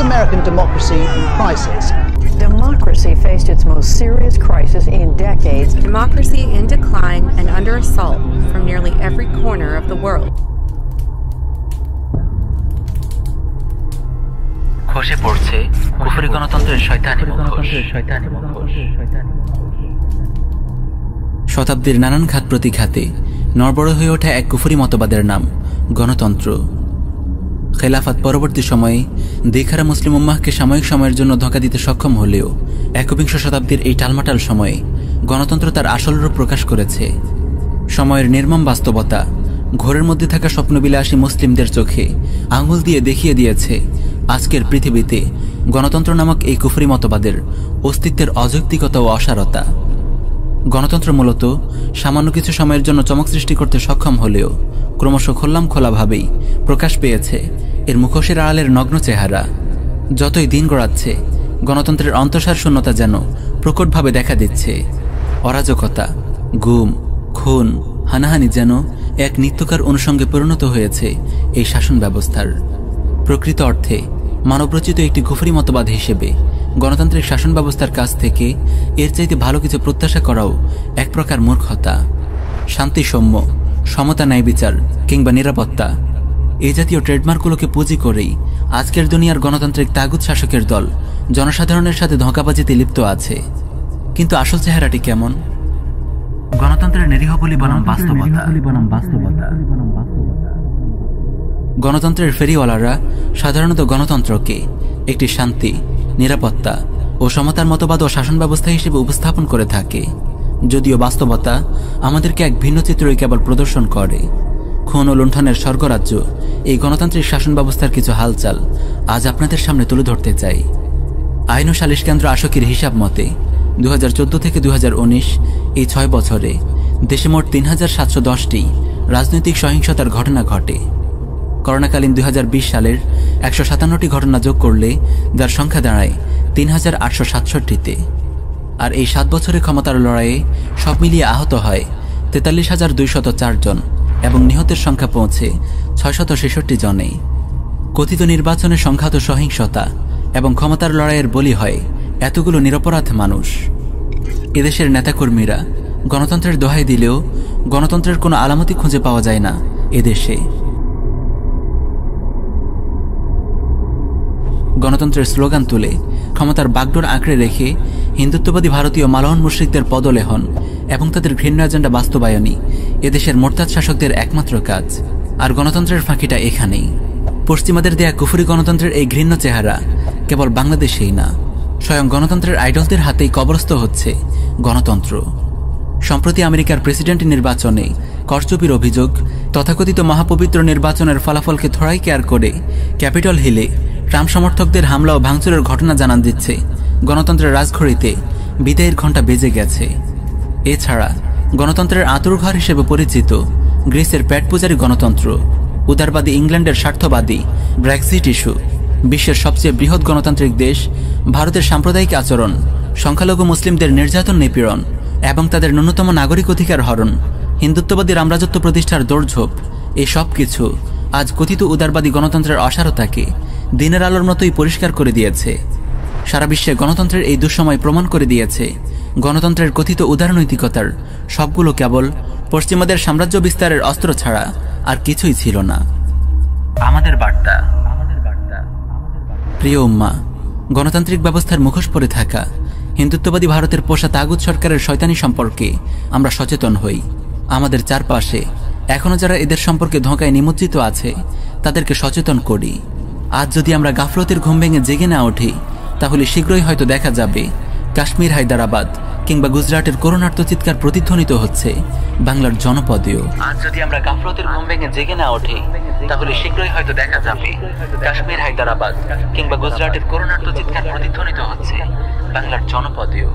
American democracy in crisis. Democracy faced its most serious crisis in decades. Democracy in decline and under assault from nearly every corner of the world. খসে পড়ছে কুফরি গণতন্ত্রের শয়তানি মুখোশ। শতাব্দীর নানান ঘাত প্রতিঘাতে নড়বড় হয়ে ওঠা এক কুফরি মতবাদের নাম গণতন্ত্র। খেলাফত পরবর্তী সময়ে দেখারা মুসলিম উম্মাহকে সাময়িক সময়ের জন্য ধোঁকা দিতে সক্ষম হলেও একবিংশ শতাব্দীর এই টালমাটাল সময়ে গণতন্ত্র তার আসল রূপ প্রকাশ করেছে। সময়ের নির্মম বাস্তবতা ঘোরের মধ্যে থাকা স্বপ্নবিলাসী মুসলিমদের চোখে আঙুল দিয়ে দেখিয়ে দিয়েছে আজকের পৃথিবীতে গণতন্ত্র নামক এই কুফরি মতবাদের অস্তিত্বের অযৌক্তিকতা ও অসারতা। গণতন্ত্র মূলত সামান্য কিছু সময়ের জন্য চমক সৃষ্টি করতে সক্ষম হলেও ক্রমশ খোলাভাবেই প্রকাশ পেয়েছে এর মুখোশের আড়ালের নগ্ন চেহারা। যতই দিন গড়াচ্ছে গণতন্ত্রের অন্তঃসার শূন্যতা যেন প্রকটভাবে দেখা দিচ্ছে। অরাজকতা, গুম, খুন, হানাহানি যেন এক নিত্যকার অনুষঙ্গে পরিণত হয়েছে এই শাসন ব্যবস্থার। প্রকৃত অর্থে মানবরচিত একটি কুফরি মতবাদ হিসেবে গণতান্ত্রিক শাসন ব্যবস্থার কাছ থেকে এর চাইতে ভালো কিছু প্রত্যাশা করাও এক প্রকার মূর্খতা। শান্তি, সৌম্য, সমতা, ন্যায় বিচার কিংবা নিরাপত্তা এই জাতীয় ট্রেডমার্কগুলোকে পুঁজি করেই আজকের দুনিয়ার গণতান্ত্রিক তাগুত শাসকের দল জনসাধারণের সাথে ধোঁকাবাজিতে লিপ্ত আছে। কিন্তু আসল চেহারাটি কেমন? গণতন্ত্রের নিরীহ বলি বনাম বাস্তবতা। গণতন্ত্রের ফেরিওয়ালারা সাধারণত গণতন্ত্রকে একটি শান্তি, নিরাপত্তা ও সমতার মতবাদ ও শাসন ব্যবস্থা হিসেবে উপস্থাপন করে থাকে, যদিও বাস্তবতা আমাদেরকে এক ভিন্ন চিত্রই কেবল প্রদর্শন করে। খুন ও লুণ্ঠনের স্বর্গরাজ্য এই গণতান্ত্রিক শাসন ব্যবস্থার কিছু হালচাল আজ আপনাদের সামনে তুলে ধরতে চাই। আইন ও সালিশ কেন্দ্র আশকির হিসাব মতে 2014 থেকে 2019 এই 6 বছরে দেশে মোট 3710টি রাজনৈতিক সহিংসতার ঘটনা ঘটে। করোনাকালীন 2020 সালের 157টি ঘটনা যোগ করলে যার সংখ্যা দাঁড়ায় 3867তে। আর এই 7 বছরে ক্ষমতার লড়াইয়ে সব মিলিয়ে আহত হয় 43,204 জন এবং নিহতের সংখ্যা পৌঁছে 666 জনে। কথিত নির্বাচনে সংঘাত সহিংসতা এবং ক্ষমতার লড়াইয়ের বলি হয় এতগুলো নিরপরাধ মানুষ। এদেশের নেতাকর্মীরা গণতন্ত্রের দোহাই দিলেও গণতন্ত্রের কোনো আলামতি খুঁজে পাওয়া যায় না এদেশে। গণতন্ত্রের স্লোগান তুলে ক্ষমতার বাগডোর আঁকড়ে রেখে হিন্দুত্ববাদী ভারতীয় মালহন মুশরিকদের পদলেহন এবং তাদের ঘৃণ্য এজেন্ডা বাস্তবায়নই এদেশের মোরতাদ শাসকদের একমাত্র কাজ। আর গণতন্ত্রের ফাঁকিটা এখানেই। পশ্চিমাদের দেয়া কুফরি গণতন্ত্রের এই ঘৃণ্য চেহারা কেবল বাংলাদেশেই না, স্বয়ং গণতন্ত্রের আইডলদের হাতেই কবরস্থ হচ্ছে গণতন্ত্র। সম্প্রতি আমেরিকার প্রেসিডেন্ট নির্বাচনে করচুপির অভিযোগ, তথাকথিত মহাপবিত্র নির্বাচনের ফলাফলকে থোড়াই কেয়ার করে ক্যাপিটল হিলে ট্রাম্প সমর্থকদের হামলা ও ভাঙচুরের ঘটনা জানান দিচ্ছে গণতন্ত্রের রাজঘড়িতে বিদায়ের ঘণ্টা বেজে গেছে। এছাড়া গণতন্ত্রের আঁতুড়ঘর হিসেবে পরিচিত গ্রিসের পেট পূজারী গণতন্ত্র, উদারবাদী ইংল্যান্ডের স্বার্থবাদী ব্রেক্সিট ইস্যু, বিশ্বের সবচেয়ে বৃহৎ গণতান্ত্রিক দেশ ভারতের সাম্প্রদায়িক আচরণ, সংখ্যালঘু মুসলিমদের নির্যাতন, নিপীড়ন এবং তাদের ন্যূনতম নাগরিক অধিকার হরণ, হিন্দুত্ববাদী রামরাজত্ব প্রতিষ্ঠার দৌড়ঝোঁপ, এই সব কিছু আজ কথিত উদারবাদী গণতন্ত্রের অসারতাকে দিনের আলোর মতোই পরিষ্কার করে দিয়েছে। সারা বিশ্বে গণতন্ত্রের এই দুঃসময় প্রমাণ করে দিয়েছে গণতন্ত্রের কথিত উদারনৈতিকতার সবগুলো কেবল পশ্চিমাদের সাম্রাজ্য বিস্তারের অস্ত্র ছাড়া আর কিছুই ছিল না। আমাদের বার্তা, প্রিয় উম্মা, গণতান্ত্রিক ব্যবস্থার মুখোশ পরে থাকা হিন্দুত্ববাদী ভারতের পোষা তাগুত সরকারের শয়তানি সম্পর্কে আমরা সচেতন হই। আমাদের চারপাশে এখনো যারা এদের সম্পর্কে ধোঁকায় নিমজ্জিত আছে তাদেরকে সচেতন করি। আজ যদি আমরা গাফলতের ঘুম ভেঙে জেগে না উঠি তাহলে শীঘ্রই হয়তো দেখা যাবে কাশ্মীর, হায়দ্রাবাদ কিংবা গুজরাটের করুণার্ত চিৎকার প্রতিধ্বনিত হচ্ছে বাংলার জনপদেও। আজ যদি আমরা গাফলতের ঘুম ভেঙে জেগে না ওঠি, তাহলে শীঘ্রই হয়তো দেখা যাবে কাশ্মীর, হায়দ্রাবাদ কিংবা গুজরাটের করুণার্ত চিৎকার প্রতিধ্বনিত হচ্ছে বাংলার জনপদেও।